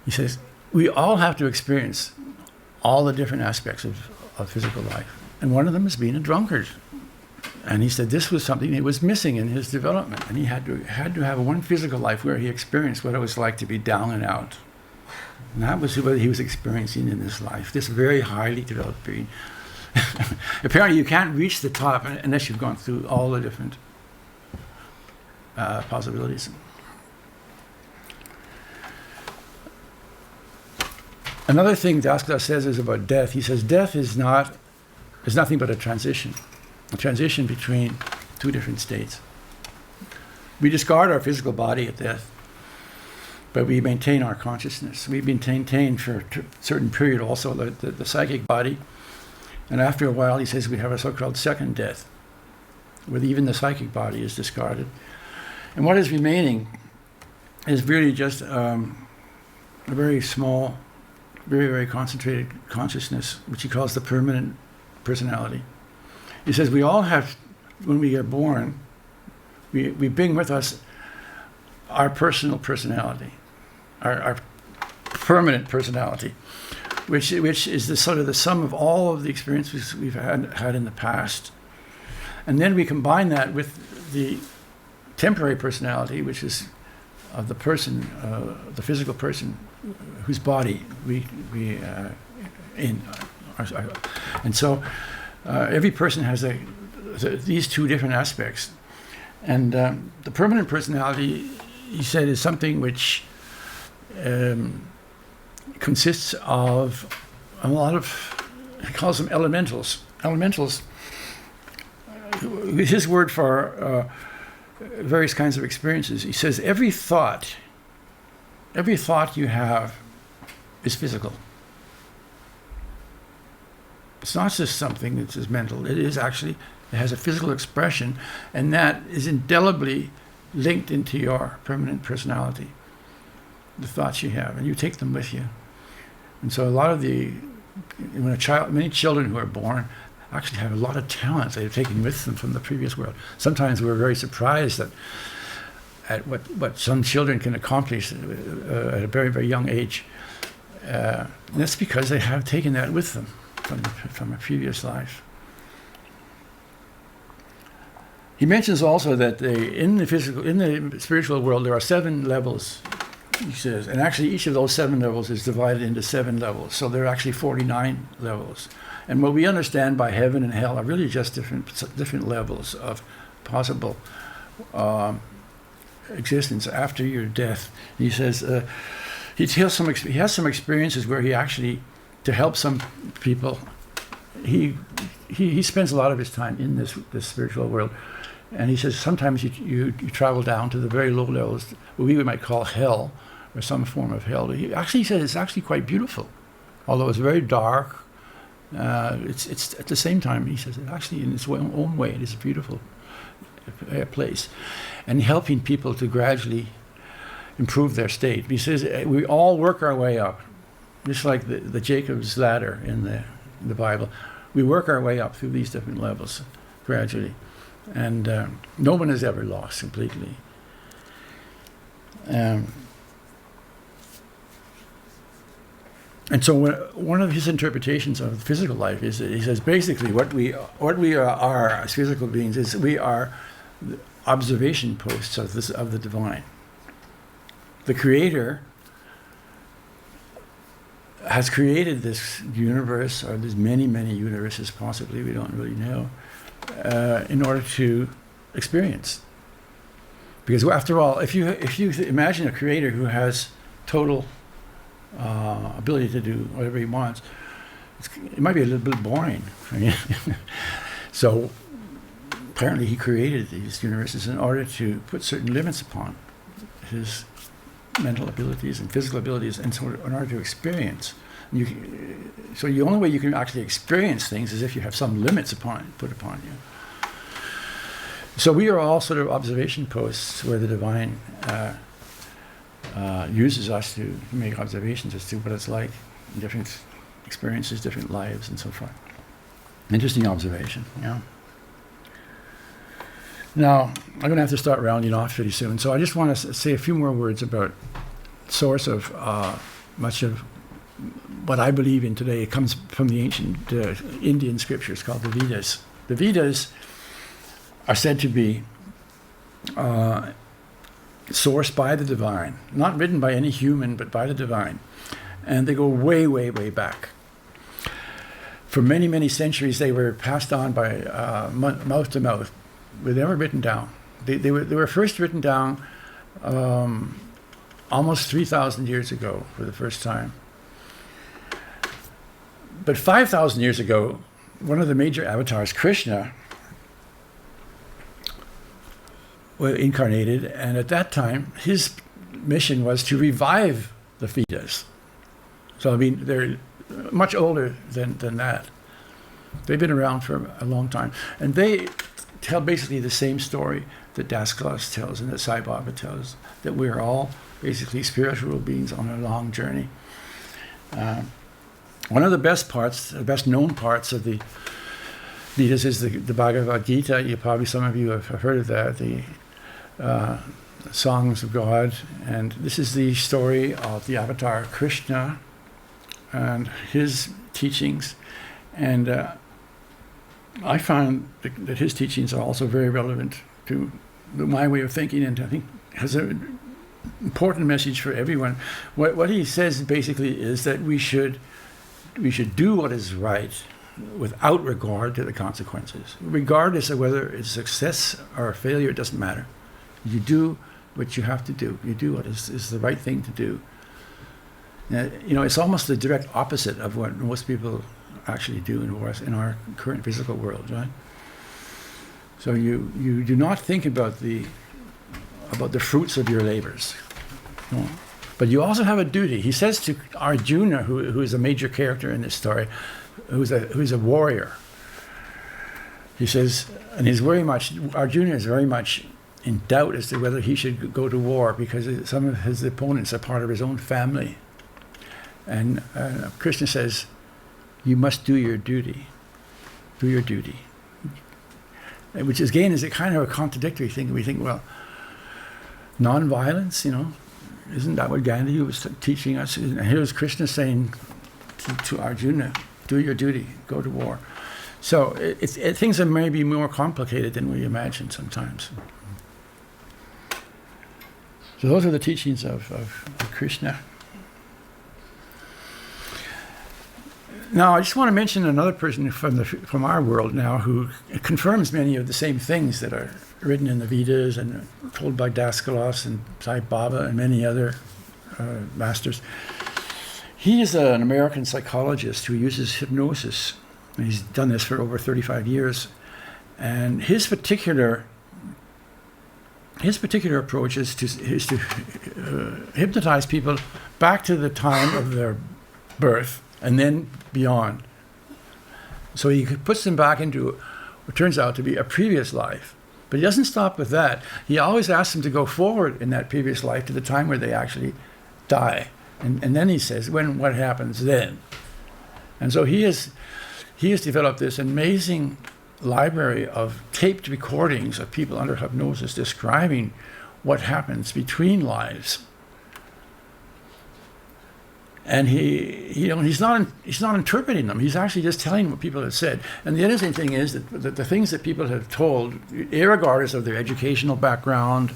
He says, we all have to experience all the different aspects of physical life. And one of them is being a drunkard. And he said this was something that was missing in his development. And he had to have one physical life where he experienced what it was like to be down and out. And that was what he was experiencing in this life, this very highly developed being. Apparently you can't reach the top unless you've gone through all the different possibilities. Another thing Daskala says is about death. He says death is nothing but a transition between two different states. We discard our physical body at death, but we maintain our consciousness. We've been maintained for a certain period also the psychic body. And after a while, he says we have a so-called second death, where even the psychic body is discarded. And what is remaining is really just a very small, very, very concentrated consciousness, which he calls the permanent personality. He says we all have, when we get born, we bring with us our personal personality, our permanent personality, which is the sort of the sum of all of the experiences we've had in the past. And then we combine that with the temporary personality, which is of the person, the physical person whose body we in. And so every person has these two different aspects. And the permanent personality, he said, is something which consists of a lot of, he calls them elementals. Elementals, his word for various kinds of experiences. He says every thought you have is physical. It's not just something that's just mental. It has a physical expression, and that is indelibly linked into your permanent personality, the thoughts you have, and you take them with you. And so many children who are born actually have a lot of talents they've taken with them from the previous world. Sometimes we're very surprised at what some children can accomplish at a very, very young age. And that's because they have taken that with them from a previous life. He mentions also that in the spiritual world, there are 7 levels, he says, and actually each of those 7 levels is divided into 7 levels. So there are actually 49 levels. And what we understand by heaven and hell are really just different levels of possible existence after your death. He says he has some experiences where he actually, to help some people, he spends a lot of his time in this spiritual world. And he says sometimes you travel down to the very low levels, what we might call hell, or some form of hell. He said it's actually quite beautiful, although it's very dark. It's at the same time, he says, actually in its own way, it is a beautiful place, and helping people to gradually improve their state. He says we all work our way up, just like the Jacob's ladder in the Bible. We work our way up through these different levels gradually, and no one is ever lost completely. And And so one of his interpretations of physical life is that he says basically what we are as physical beings is we are observation posts of the divine. The Creator has created this universe, or there's many, many universes possibly, we don't really know, in order to experience. Because after all, if you imagine a creator who has total ability to do whatever he wants, it might be a little bit boring. So apparently he created these universes in order to put certain limits upon his mental abilities and physical abilities, and so in order to experience. So the only way you can actually experience things is if you have some limits put upon you. So we are all sort of observation posts where the divine uses us to make observations as to what it's like in different experiences, different lives, and so forth. Interesting observation, yeah. Now, I'm going to have to start rounding off pretty soon, so I just want to say a few more words about the source of much of what I believe in today. It comes from the ancient Indian scriptures called the Vedas. The Vedas are said to be sourced by the divine, not written by any human, but by the divine. And they go way, way, way back. For many, many centuries, they were passed on by mouth to mouth. They were never written down. They were first written down almost 3,000 years ago for the first time. But 5,000 years ago, one of the major avatars, Krishna, was incarnated, and at that time, his mission was to revive the Vedas. So, I mean, they're much older than that. They've been around for a long time. And they tell basically the same story that Das Klaus tells and that Sai Baba tells, that we're all basically spiritual beings on a long journey. One of the best parts, the best known parts of the Vedas is the Bhagavad Gita. Probably some of you have heard of that, the songs of God. And this is the story of the avatar Krishna and his teachings. And I found that his teachings are also very relevant to my way of thinking, and I think has an important message for everyone. What he says basically is that we should do what is right without regard to the consequences. Regardless of whether it's success or failure, it doesn't matter. You do what you have to do. You do what is the right thing to do. Now, it's almost the direct opposite of what most people actually do in our current physical world, right? So you do not think about the fruits of your labors. No. But you also have a duty. He says to Arjuna, who is a major character in this story, who's a warrior. He says, and Arjuna is very much in doubt as to whether he should go to war because some of his opponents are part of his own family. And Krishna says, you must do your duty. Do your duty. Which again is a kind of a contradictory thing. We think, well, non-violence, isn't that what Gandhi was teaching us? And here's Krishna saying to Arjuna, do your duty, go to war. So things are maybe more complicated than we imagine sometimes. So those are the teachings of Krishna. Now, I just want to mention another person from our world now who confirms many of the same things that are written in the Vedas and told by Das Klaus and Sai Baba and many other masters. He is an American psychologist who uses hypnosis. And he's done this for over 35 years. And his particular approach is to hypnotize people back to the time of their birth and then beyond. So he puts them back into what turns out to be a previous life. But he doesn't stop with that. He always asks them to go forward in that previous life to the time where they actually die. And then he says, what happens then? And so he has developed this amazing library of taped recordings of people under hypnosis describing what happens between lives. And he's not interpreting them. He's actually just telling what people have said. And the interesting thing is that the things that people have told, irregardless of their educational background,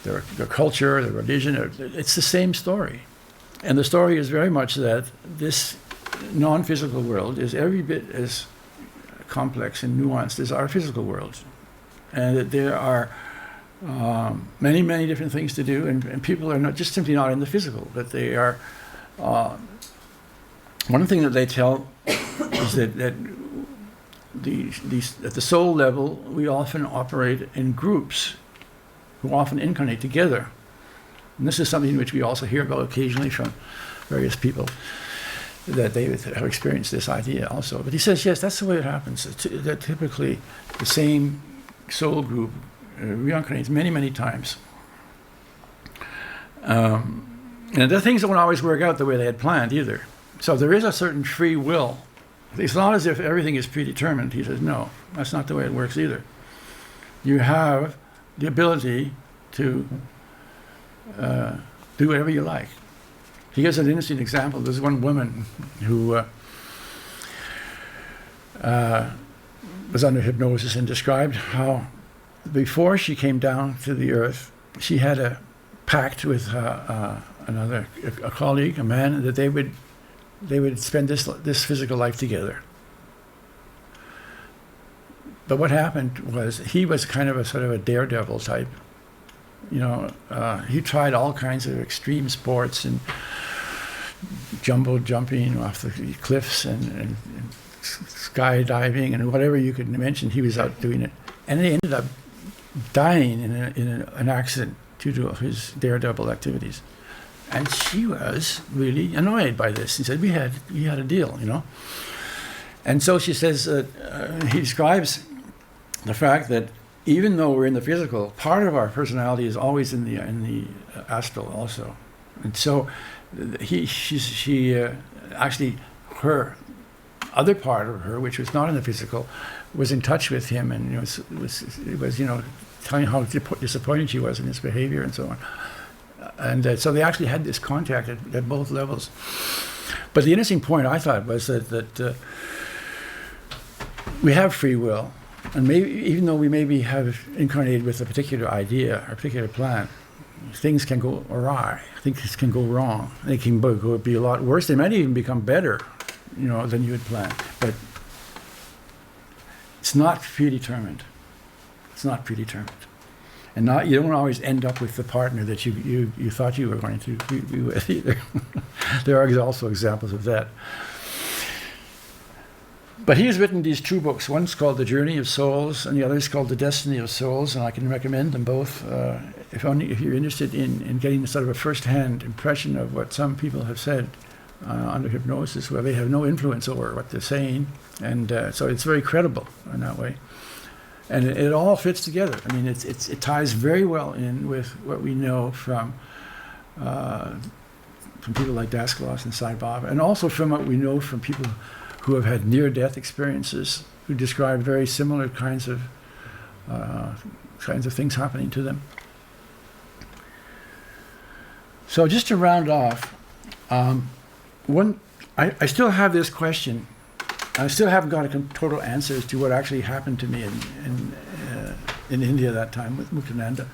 their culture, their religion, it's the same story. And the story is very much that this non-physical world is every bit as complex and nuanced as our physical world, and that there are many, many different things to do, and people are not just simply not in the physical, but they are. One thing that they tell is that at the soul level, we often operate in groups who often incarnate together. And this is something which we also hear about occasionally from various people, that they have experienced this idea also. But he says, yes, that's the way it happens. That typically the same soul group reincarnates many, many times. And the things don't always work out the way they had planned either. So there is a certain free will. It's not as if everything is predetermined. He says, no, that's not the way it works either. You have the ability to do whatever you like. He gives an interesting example. There's one woman who was under hypnosis and described how before she came down to the earth, she had a pact with a colleague, a man, that they would spend this physical life together. But what happened was he was kind of a sort of a daredevil type. You know, he tried all kinds of extreme sports and jumbo jumping off the cliffs and skydiving and whatever you could mention. He was out doing it, and he ended up dying in an accident due to his daredevil activities. And she was really annoyed by this. He said, we had a deal, you know. And so she says, he describes the fact that even though we're in the physical, part of our personality is always in the astral also. And so she actually, her other part of her, which was not in the physical, was in touch with him, and it was telling how disappointed she was in his behavior and so on. And so they actually had this contact at both levels. But the interesting point I thought was that we have free will, and maybe even though we maybe have incarnated with a particular idea or a particular plan, things can go awry. Things can go wrong. They can be a lot worse. They might even become better, than you had planned. But it's not predetermined. It's not predetermined. And you don't always end up with the partner that you thought you were going to be with either. There are also examples of that. But he has written these two books. One's called The Journey of Souls, and the other is called The Destiny of Souls, and I can recommend them both if you're interested in getting sort of a first-hand impression of what some people have said under hypnosis, where they have no influence over what they're saying. And so it's very credible in that way. And it all fits together. I mean, it ties very well in with what we know from people like Daskalos and Sai Baba, and also from what we know from people who have had near-death experiences, who describe very similar kinds of things happening to them. So just to round off, I still have this question. I still haven't got a total answer as to what actually happened to me in India that time with Muktananda.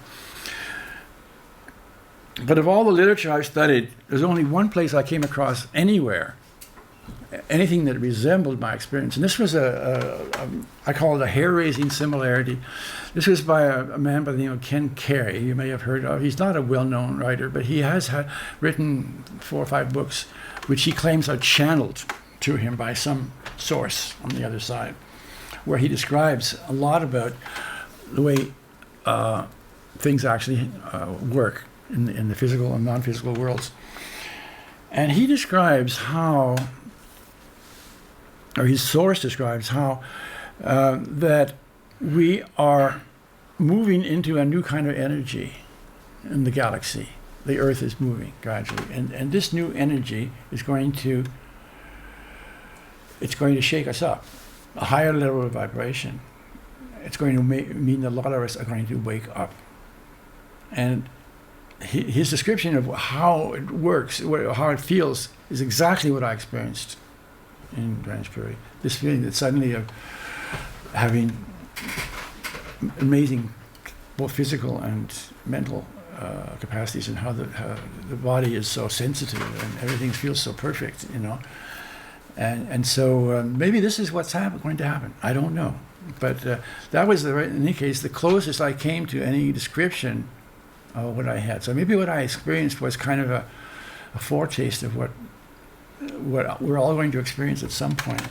But of all the literature I've studied, there's only one place I came across anywhere anything that resembled my experience. And this was I call it a hair-raising similarity. This was by a man by the name of Ken Carey, you may have heard of. He's not a well-known writer, but he has written 4 or 5 books which he claims are channeled to him by some source on the other side, where he describes a lot about the way things actually work in the physical and non-physical worlds. And he describes how, or his source describes how, that we are moving into a new kind of energy in the galaxy. The Earth is moving gradually, and this new energy is going to shake us up, a higher level of vibration. It's going to mean that a lot of us are going to wake up. And his description of how it works, how it feels, is exactly what I experienced in Greenwich Prairie. This feeling that suddenly of having amazing both physical and mental capacities, and how the body is so sensitive and everything feels so perfect, And so maybe this is what's going to happen. I don't know. But that was, in any case, the closest I came to any description of what I had. So maybe what I experienced was kind of a foretaste of what we're all going to experience at some point.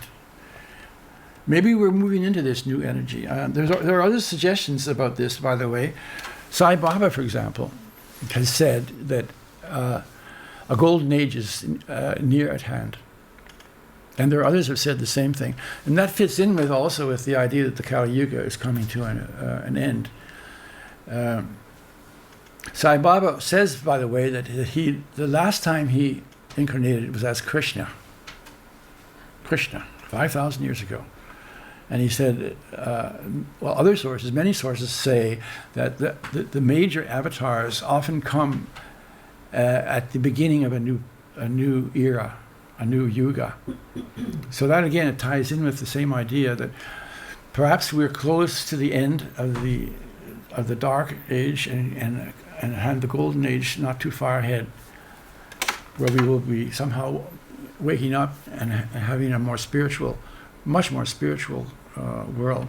Maybe we're moving into this new energy. There are other suggestions about this, by the way. Sai Baba, for example, has said that a golden age is near at hand. And there are others who have said the same thing. And that fits in with the idea that the Kali Yuga is coming to an end. Sai Baba says, by the way, that the last time he incarnated was as Krishna, 5,000 years ago. And he said, many sources say that the major avatars often come at the beginning of a new era, a new Yuga. So that again, it ties in with the same idea that perhaps we're close to the end of the dark age and have the golden age not too far ahead, where we will be somehow waking up and having a much more spiritual world.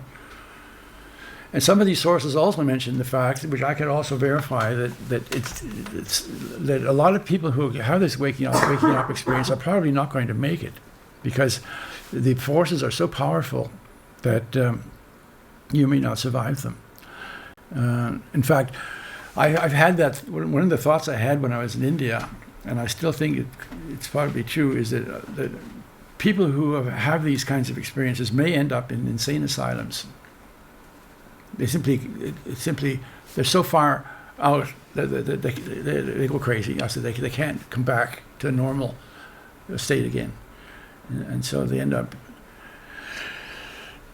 And some of these sources also mention the fact, which I could also verify, that a lot of people who have this waking up experience are probably not going to make it, because the forces are so powerful that you may not survive them. In fact, I've had that. One of the thoughts I had when I was in India, and I still think it's probably true, is that people who have these kinds of experiences may end up in insane asylums. They're so far out that they go crazy. I said they can't come back to a normal state again, and so they end up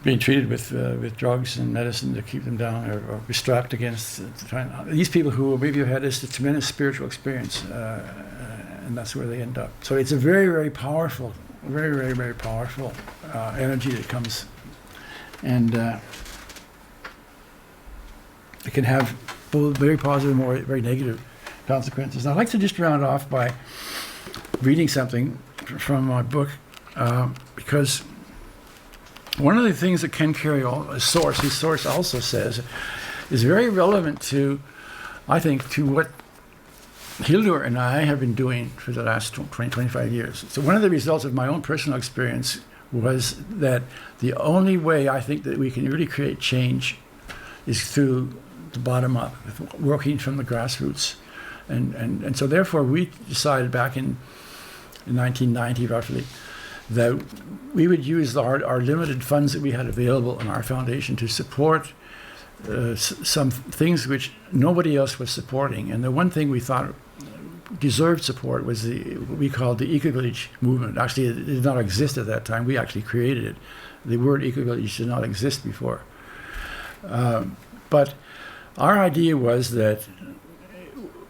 being treated with drugs and medicine to keep them down, or be strapped against. These people who maybe have had this tremendous spiritual experience, and that's where they end up. So it's a very, very powerful, very powerful energy that comes, and it can have both very positive and very negative consequences. And I'd like to just round off by reading something from my book, because one of the things that Ken Carey, his source also says, is very relevant to, I think, to what Hildur and I have been doing for the last 20, 25 years. So one of the results of my own personal experience was that the only way I think that we can really create change is through the bottom up, working from the grassroots. And so therefore we decided back in 1990 roughly that we would use our limited funds that we had available in our foundation to support some things which nobody else was supporting. And the one thing we thought deserved support was what we called the eco-village movement. Actually, it did not exist at that time. We actually created it. The word eco-village did not exist before. But our idea was that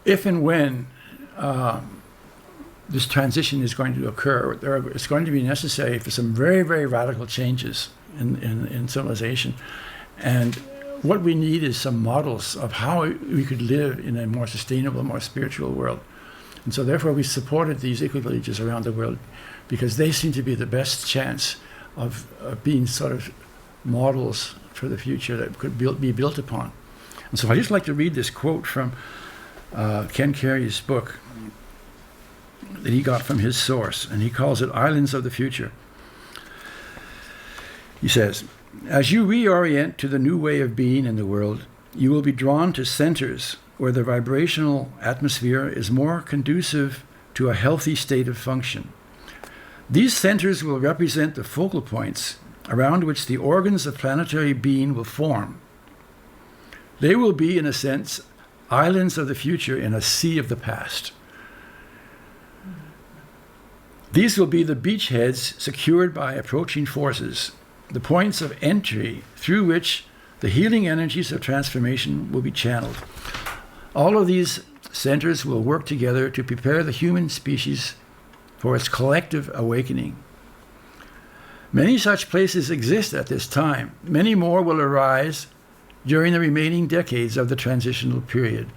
if and when this transition is going to occur, it's going to be necessary for some very, very radical changes in civilization. And what we need is some models of how we could live in a more sustainable, more spiritual world. And so therefore we supported these eco-villages around the world, because they seem to be the best chance of being sort of models for the future that could be built upon. And so I'd just like to read this quote from Ken Carey's book that he got from his source, and he calls it Islands of the Future. He says, "As you reorient to the new way of being in the world, you will be drawn to centers where the vibrational atmosphere is more conducive to a healthy state of function. These centers will represent the focal points around which the organs of planetary being will form. They will be, in a sense, islands of the future in a sea of the past. These will be the beachheads secured by approaching forces, the points of entry through which the healing energies of transformation will be channeled. All of these centers will work together to prepare the human species for its collective awakening. Many such places exist at this time. Many more will arise during the remaining decades of the transitional period.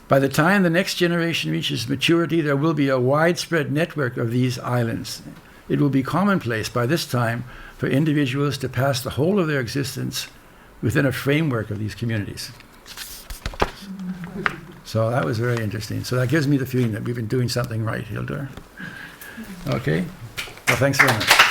By the time the next generation reaches maturity, there will be a widespread network of these islands. It will be commonplace by this time for individuals to pass the whole of their existence within a framework of these communities. So that was very interesting. So that gives me the feeling that we've been doing something right, Hildur. Okay? Well, thanks very much.